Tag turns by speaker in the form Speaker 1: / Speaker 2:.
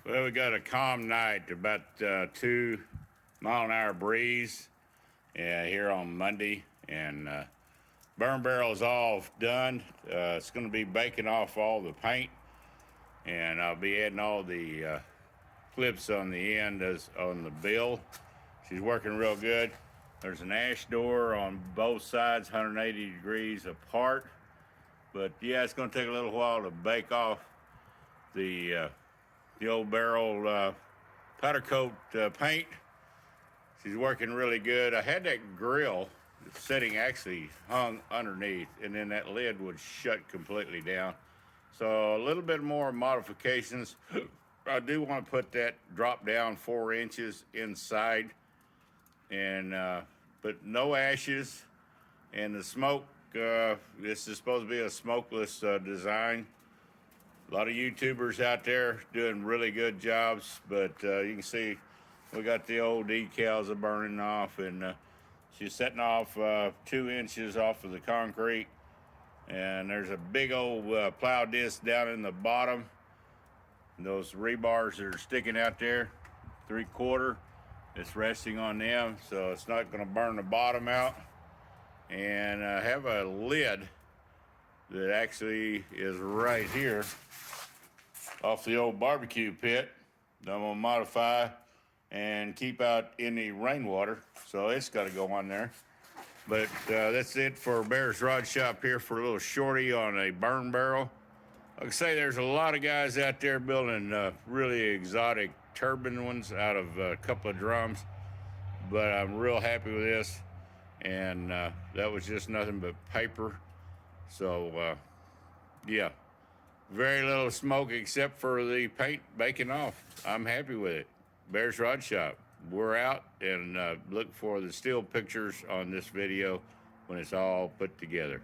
Speaker 1: Well, we got a calm night, about 2 mile-an-hour breeze here on Monday, and burn barrel is all done. It's going to be baking off all the paint, and I'll be adding all the clips on the end as on the bill. She's working real good. There's an ash door on both sides, 180 degrees apart. But yeah, it's going to take a little while to bake off the old barrel powder coat paint. She's working really good. I had that grill setting actually hung underneath, and then that lid would shut completely down. So a little bit more modifications. I do want to put that drop down 4 inches inside, and but no ashes. And the smoke, this is supposed to be a smokeless design. A lot of YouTubers out there doing really good jobs, but you can see we got the old decals are burning off, and she's setting off 2 inches off of the concrete. And there's a big old plow disc down in the bottom. Those rebars that are sticking out there, 3/4, it's resting on them, so it's not going to burn the bottom out. And I have a lid that actually is right here off the old barbecue pit that I'm gonna modify and keep out any rainwater, so it's got to go on there. But that's it for Bear's Rod Shop here for a little shorty on a burn barrel. Like I say, there's a lot of guys out there building really exotic turbine ones out of a couple of drums, but I'm real happy with this. And that was just nothing but paper. So yeah, very little smoke except for the paint baking off. I'm happy with it. Bear's Rod Shop, we're out, and look for the still pictures on this video when it's all put together.